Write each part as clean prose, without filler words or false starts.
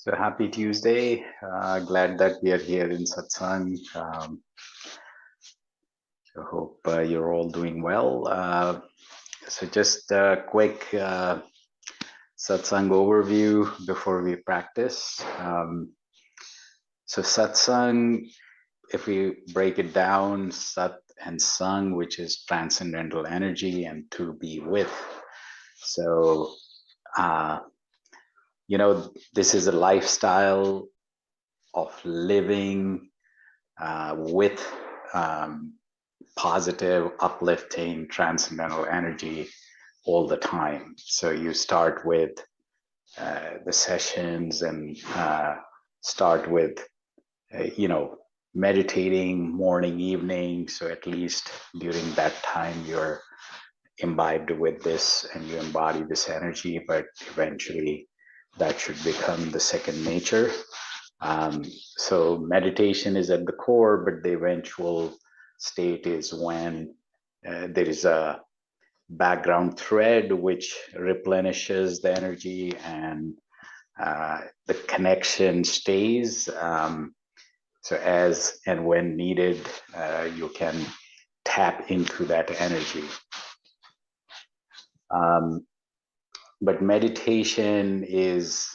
So happy Tuesday. Glad that we are here in Satsang. I hope you're all doing well. So just a quick Satsang overview before we practice. So Satsang, if we break it down, Sat and Sang, which is transcendental energy, and to be with. So, this is a lifestyle of living with positive, uplifting, transcendental energy all the time. So you start with the sessions and start with, meditating morning, evening. So at least during that time, you're imbibed with this and you embody this energy, but eventually that should become the second nature. So meditation is at the core, but the eventual state is when there is a background thread which replenishes the energy and the connection stays. So as and when needed, you can tap into that energy. But meditation is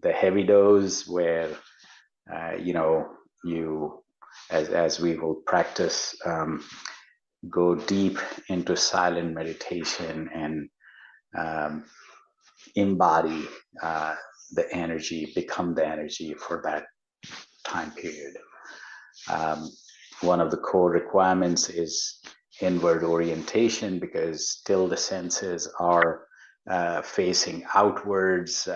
the heavy dose where, you as we will practice, go deep into silent meditation and um, embody the energy, become the energy for that time period. Um, one of the core requirements is inward orientation, because still the senses are facing outwards.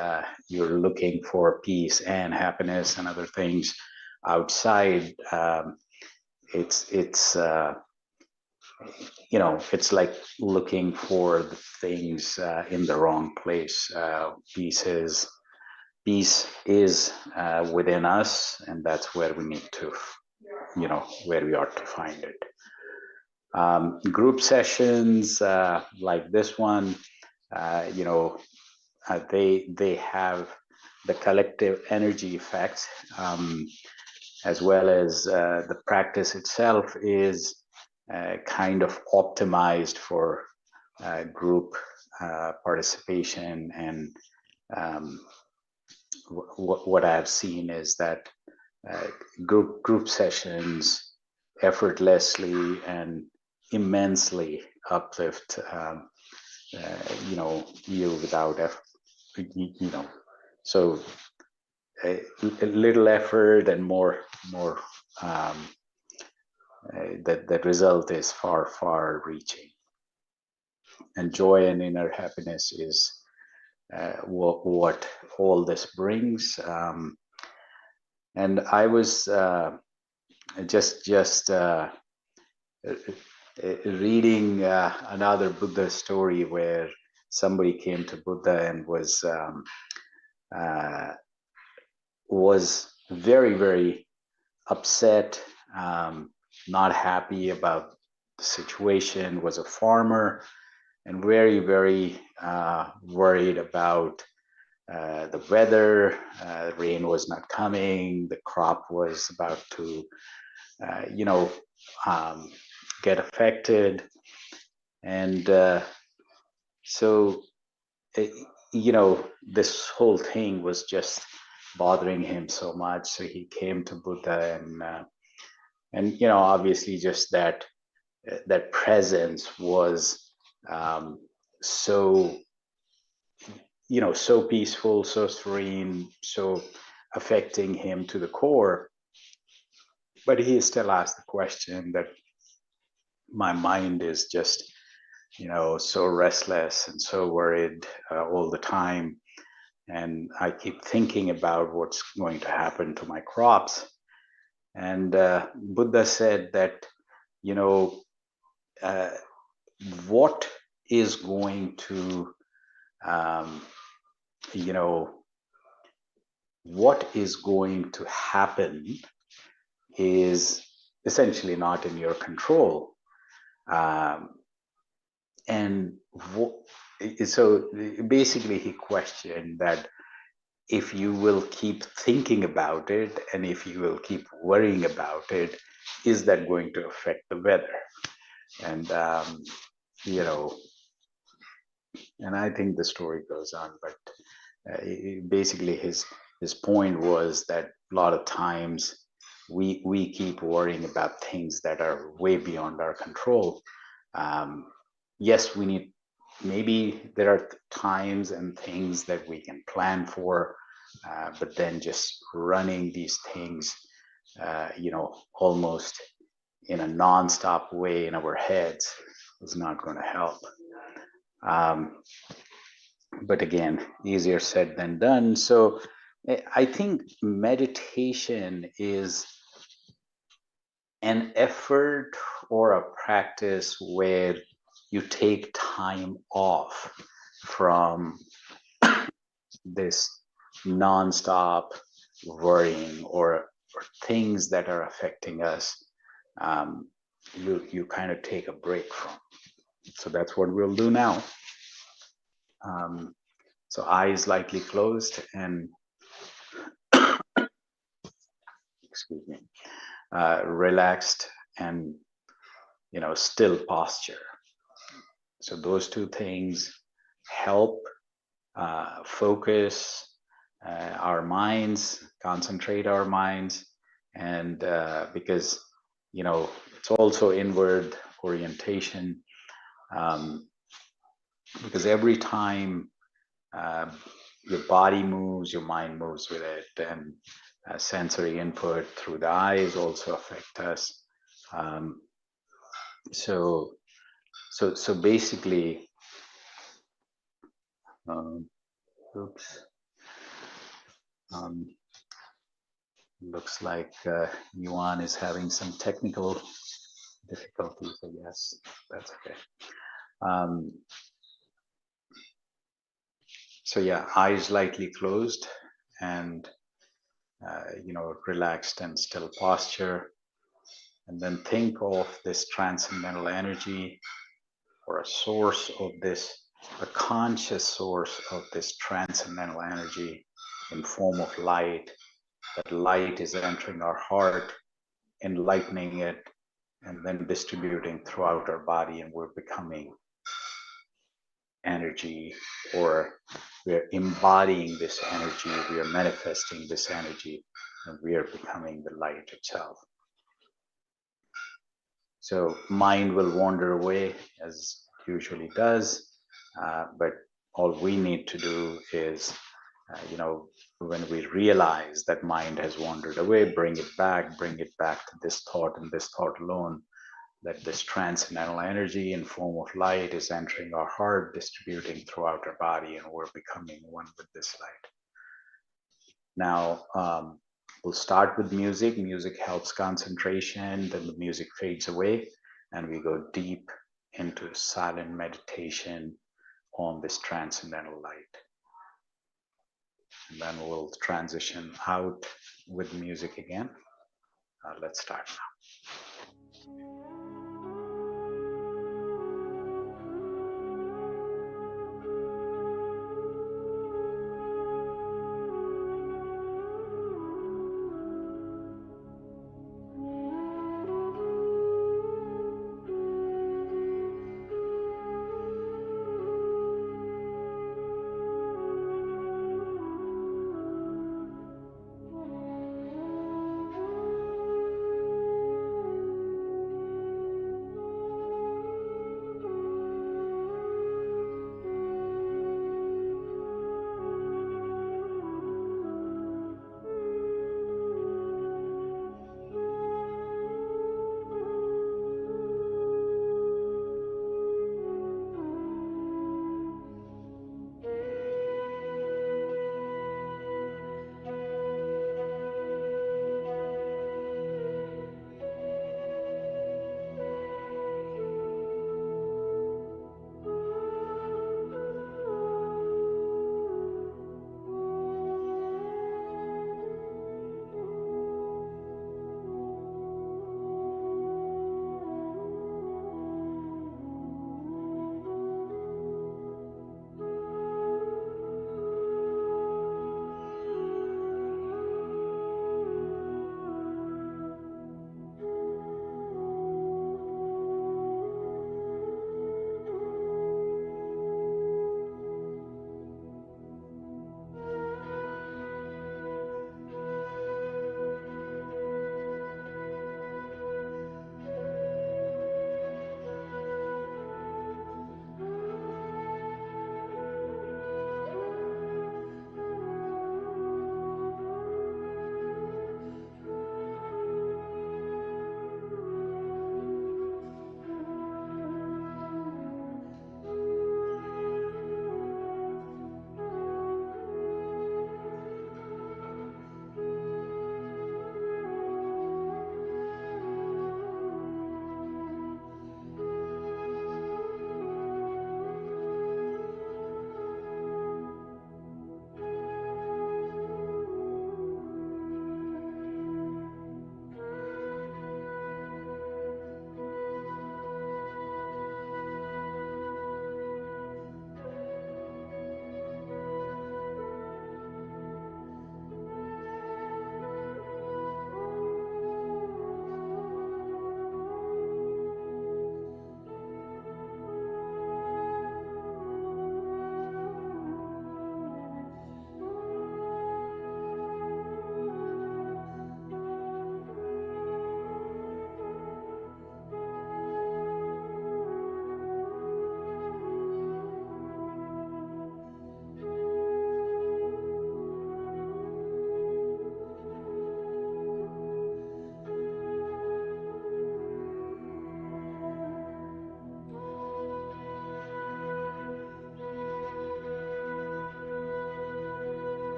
You're looking for peace and happiness and other things outside. It's it's like looking for the things in the wrong place. Peace is within us, and that's where we need to, where we ought to find it. Group sessions like this one, they have the collective energy effects, as well as the practice itself is kind of optimized for group participation. And um, what I've seen is that uh, group sessions effortlessly and immensely uplift you without effort, so a little effort and more um, that result is far reaching. And joy and inner happiness is what all this brings. And I was just reading another Buddha story where somebody came to Buddha and was very upset, not happy about the situation, was a farmer, and very worried about the weather. Rain was not coming, the crop was about to um, get affected. And so this whole thing was just bothering him so much. So he came to Buddha, and obviously just that presence was so so peaceful, so serene, so affecting him to the core. But he still asked the question that my mind is just so restless and so worried all the time, and I keep thinking about what's going to happen to my crops. And Buddha said that uh, what is going to um, what is going to happen is essentially not in your control. And so basically he questioned that if you will keep thinking about it and if you will keep worrying about it, is that going to affect the weather? And and I think the story goes on, but basically his point was that a lot of times we keep worrying about things that are way beyond our control. Yes, we need, maybe there are times and things that we can plan for, but then just running these things almost in a non-stop way in our heads is not going to help. But again, easier said than done. So I think meditation is an effort or a practice where you take time off from this nonstop worrying or things that are affecting us. You kind of take a break from. So that's what we'll do now. So eyes lightly closed and excuse me, relaxed and still posture. So those two things help focus our minds, concentrate our minds, and because It's also inward orientation, because every time uh, your body moves, your mind moves with it, and sensory input through the eyes also affect us. Um, so, so basically, um, oops, um, looks like Yuan is having some technical difficulties. I guess that's okay. Um, so yeah, eyes lightly closed, and relaxed and still posture, and then think of this transcendental energy, or a source of this, a conscious source of this transcendental energy in form of light. That light is entering our heart, enlightening it, and then distributing throughout our body, and we're becoming energy, or we're embodying this energy, we are manifesting this energy, and we are becoming the light itself. So mind will wander away, as it usually does, but all we need to do is, when we realize that mind has wandered away, bring it back to this thought and this thought alone, that this transcendental energy in form of light is entering our heart, distributing throughout our body, and we're becoming one with this light. Now, we'll start with music. Music helps concentration, then the music fades away, and we go deep into silent meditation on this transcendental light. And then we'll transition out with music again. Let's start now.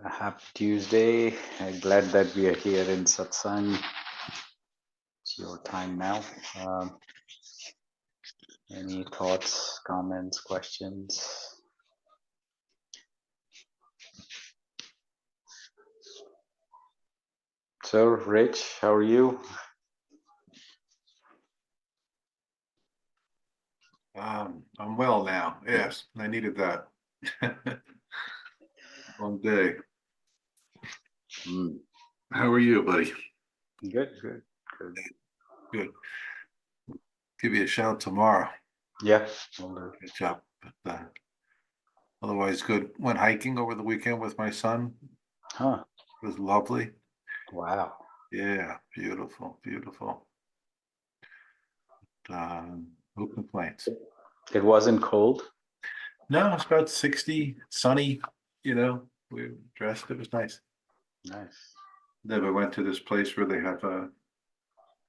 Happy Tuesday. I'm glad that we are here in Satsang. It's your time now. Any thoughts, comments, questions? So, Rich, how are you? I'm well now. Yes, I needed that. Long day. How are you, buddy? Good, good, good. Good. Give you a shout tomorrow. Yeah. Catch up. But, otherwise, good. Went hiking over the weekend with my son. Huh. It was lovely. Wow. Yeah, beautiful, beautiful. No complaints. It wasn't cold? No, it's about 60, sunny, you know. We dressed, it was nice. Nice. Then we went to this place where they have a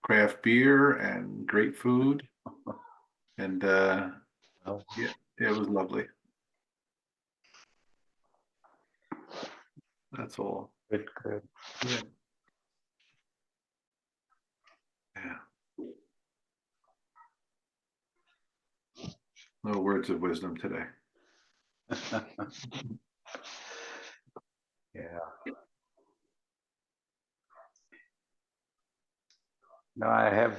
craft beer and great food. And Oh. yeah, it was lovely. That's all. Good, good. Yeah. Yeah. No words of wisdom today. Yeah. No, I have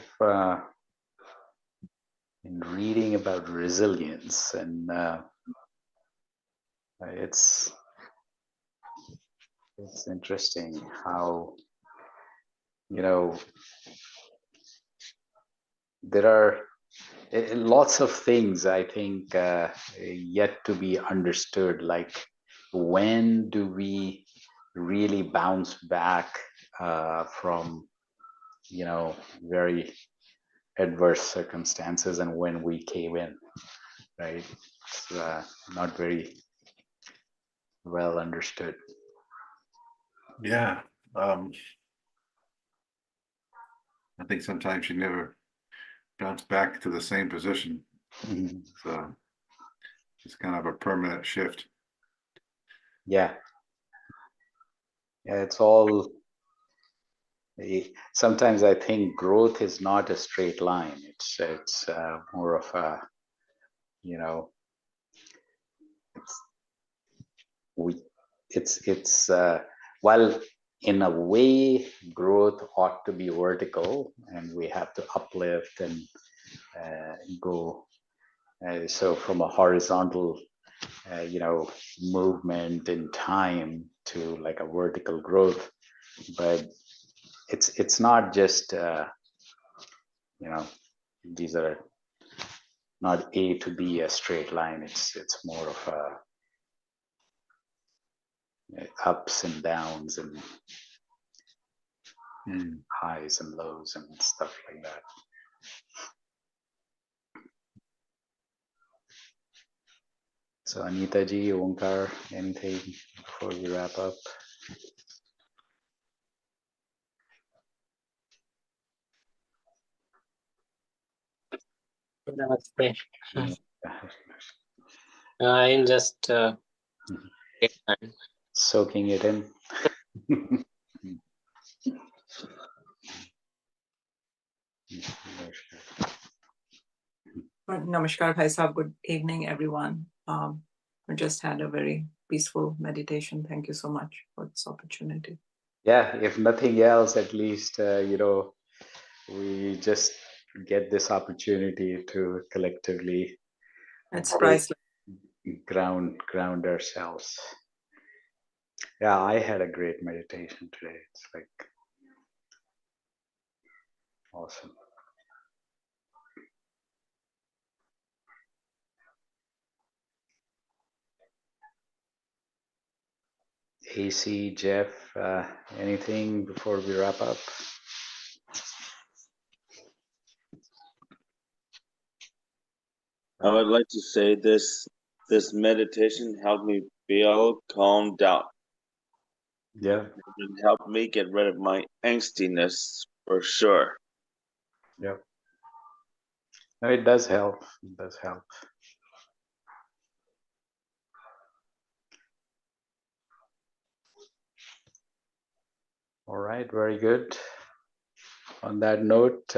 been reading about resilience, and it's interesting how, you know, there are lots of things I think yet to be understood. Like, when do we really bounce back from, very adverse circumstances, and when we cave in, right? It's not very well understood. Yeah. I think sometimes you never bounce back to the same position. Mhm. So it's kind of a permanent shift. Yeah. Yeah, it's all. Sometimes I think growth is not a straight line. It's more of a, you know, it's we it's while in a way growth ought to be vertical, and we have to uplift and go. So from a horizontal, movement in time to like a vertical growth, but it's not just these are not A to B a straight line. It's more of a ups and downs and highs and lows and stuff like that. So Anita ji, Omkar, anything before we wrap up? Namaste. Yeah. I'm just Soaking it in. Namaskar, Bhai Sahab. Good evening, everyone. We just had a very peaceful meditation. Thank you so much for this opportunity. Yeah, if nothing else, at least, we just get this opportunity to collectively It's priceless. ground ourselves. Yeah, I had a great meditation today. It's like awesome. AC, Jeff, anything before we wrap up? I would like to say this meditation helped me feel calmed down. Yeah. It helped me get rid of my angstiness for sure. Yeah. No, it does help. It does help. All right, very good. On that note,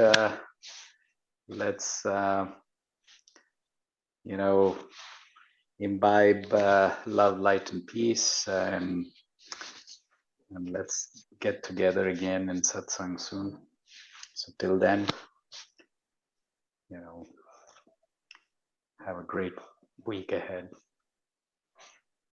let's imbibe love, light, and peace, and let's get together again in satsang soon. So till then, have a great week ahead.